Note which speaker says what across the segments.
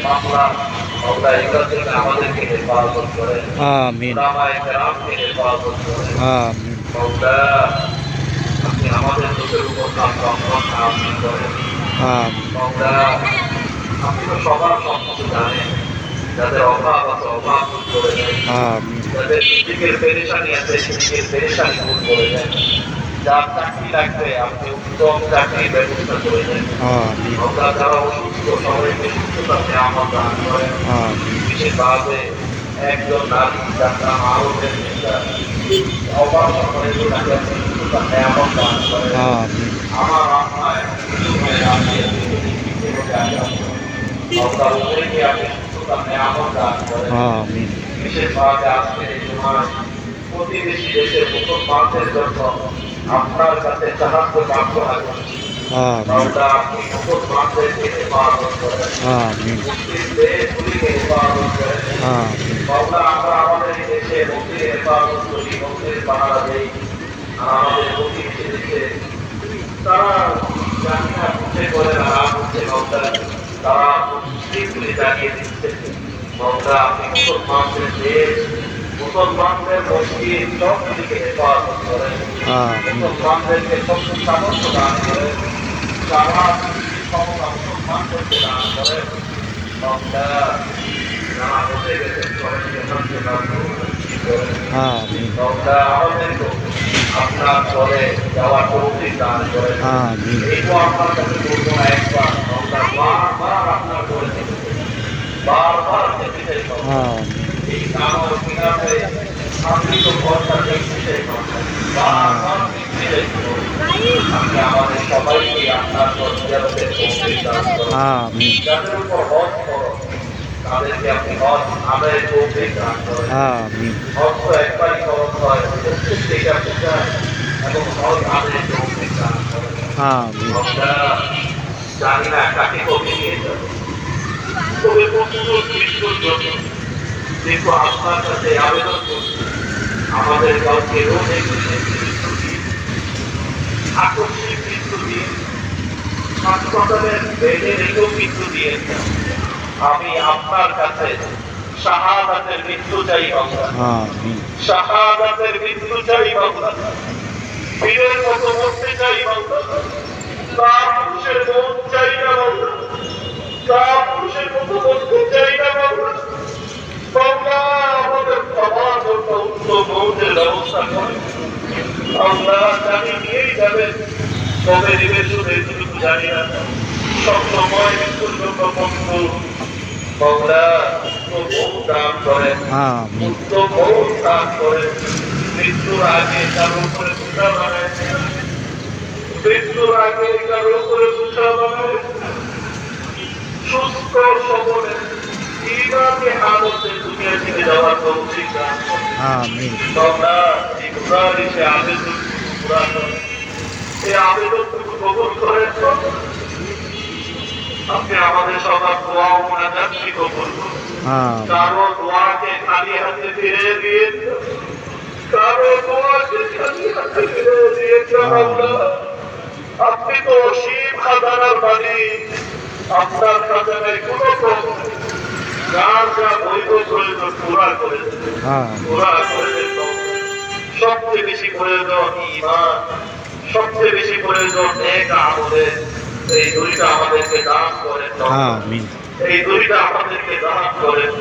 Speaker 1: মামলা মওলা এগুলো থেকে আমাদেরকে হেফাজত করেন।
Speaker 2: আমিন
Speaker 1: উলামায়ে কেরামকে হেফাজত করেন।
Speaker 2: আমিন
Speaker 1: মওলা আপনি আমাদের চোখের উপর রহমত নাযিল করেন।
Speaker 2: আমিন
Speaker 1: মওলা আপনি তো সবার সম্পর্কে জানেন, যাদের অভাব আছে অভাব দূর করে দেন,
Speaker 2: আমিন
Speaker 1: যাদের রিজিকের পেরেশানি আছে রিজিকের পেরেশানি দূর করে দেন, যার চাকরি লাগবে আপনি উত্তম চাকরির ব্যবস্থা করে দেন।
Speaker 2: আমিন
Speaker 1: আমরা যারা অসুস্থ সবাইকে সুস্থতার নিয়ামত দান করেন।
Speaker 2: আমিন
Speaker 1: বিশেষভাবে একজন নারী যার নাম আরবের নেতা অবাক করে তাকে আপনি সুস্থতার নিয়ামত দান করেন।
Speaker 2: আমিন
Speaker 1: আমার আপনার কিছু হয়ে আপনি আমরা ওদেরকে আপনি সুস্থতার নিয়ামত দান করেন।
Speaker 2: আমিন
Speaker 1: বিশেষভাবে আজকের এই সময় প্রতিবেশী দেশের মুসলমানদের জন্য আপনার কাছে সাহায্য প্রার্থনা করছি।
Speaker 2: আমিন
Speaker 1: আমরা আপনি মুসলমানদেরকে হেফাজত করেন,
Speaker 2: আমিন
Speaker 1: মুসলিম দেশগুলিকে হেফাজত করেন।
Speaker 2: আমিন
Speaker 1: মাওলা আমরা আমাদের এই দেশে মন্দিরে হেফাজত করি, মন্দিরে পাহারা দেই, আর আমাদের প্রতিবেশী দেশে তারা জানি না বুঝে করে না বুঝছে মাওলা, তারা মুসলিমগুলি জানিয়ে দিচ্ছে। মাওলা আপনি মুসলমানদের দেশ, মুসলমানদের মসজিদ সবগুলিকে হেফাজত করেন,
Speaker 2: আমিন
Speaker 1: মুসলমানদেরকে শক্তি সামর্থ্য দান করেন, সারা পৃথিবীর ক্ষমতা মুসলমানদেরকে দান করেন। মাওলা যারা বসে গেছেন সবাইকে শান্তি দান করেন।
Speaker 2: আমিন
Speaker 1: মাওলা আমাদেরকেও আপনার পরে যাওয়ার তৌফিক দান করেন।
Speaker 2: আমিন
Speaker 1: এই তো আপনার কাছে বলবো না একবার, মাওলা বারবার আপনার পরে যেতে চাই, বারবার যেতে চাই মাওলা।
Speaker 2: আমিন
Speaker 1: এই কামড় কিনারে আপনি তো ভরসা দেখতে চাই মাওলা, বারবার দেখতে চাই মাওলা। আপনি আমাদের সবাইকে আপনার পর জিয়ারতের তৌফিক দান করেন।
Speaker 2: আমিন
Speaker 1: যাদের উপর হজ ফরজ তাদেরকে আপনি হজ আদায়ের তৌফিক দান করেন।
Speaker 2: আমিন
Speaker 1: হজ তো একবারই ফরজ হয়, প্রত্যেকটা পূজা এবং হজ আদায়ের তৌফিক দান করেন।
Speaker 2: আমিন
Speaker 1: আমরা জানি না কাকে কবে নিয়ে যাবো, তবে প্রস্তুত মৃত্যুর জন্য কিন্তু আপনার কাছে আবেদন করছি, আমাদের কাউকে রোগে মৃত্যু দিন, আকস্মিক মৃত্যু দিন, হাসপাতালের বেডে রেখেও মৃত্যু দিয়ে। আমি আপনার কাছে শাহাদাতের মৃত্যু চাই বাংলা,
Speaker 2: আমিন
Speaker 1: শাহাদাতের মৃত্যু চাই বাংলা, বীরের মতো মরতে চাই বাংলা, কার পুরুষের মন চাই না বাংলা, কার পুরুষের মতো মরতে চাই না বাংলা। বাংলা আমাদের সবার জন্য উত্তম মৌতের ব্যবস্থা করে। আমরা জানি নিয়েই যাবেন, তবে নেবেন শুধু এটুকু জানি না, সব সময় মৃত্যুর জন্য বন্ধু বাংলা উত্তম দান করেন,
Speaker 2: আমিন
Speaker 1: উত্তম দান করেন। মৃত্যুর আগে কারো উপরে বুঝা বানায়, মৃত্যুর আগে কারো উপরে বুঝা বানায়, সুস্থ সবলে ইমানে হালতে দুনিয়া থেকে যাওয়ার তৌফিক দান করেন।
Speaker 2: আমিন
Speaker 1: বাংলা এই কুরআনে সে আবেদন পুরা করেন, এই আবেদনটুকু কবুল করেন। আপনি আমাদের সবার দোয়া ও মুনাজাতকে কবুল করুন।
Speaker 2: আমিন
Speaker 1: কারো দোয়াকে খালি হাতে ফিরে দিয়ে, কারো দোয়াকে খালি হাতে ফিরে দিয়েছেন আল্লাহ। আপনি তো অসীম খাজানার মালিক, আপনার খাজানায় কোনো কম নেই। যার যা বৈধ প্রয়োজন পুরা করে দেন, পুরা করে দেন। সবচেয়ে বেশি প্রয়োজন ঈমান, সবচেয়ে বেশি প্রয়োজন নেক আমলের। এই দুইটা আমাদেরকে দান করেন,
Speaker 2: আমিন
Speaker 1: এই দুইটা আমাদেরকে দান করেন।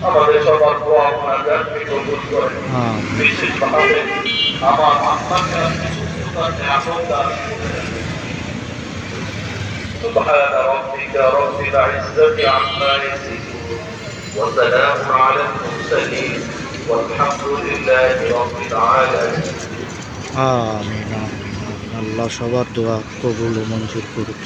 Speaker 1: আমাদের সবার দোয়া মুনাজাতকে কবুল করেন। বিশেষভাবে আমার আত্মাকে আপনি সুস্থতার নিয়ামত দান করেন। سبحان ربك رب العزة عما يصفون وسلام على المرسلين والحمد لله رب العالمين.
Speaker 2: আমিন আল্লাহ সবার দোয়া কবুল ও মঞ্জুর করুক।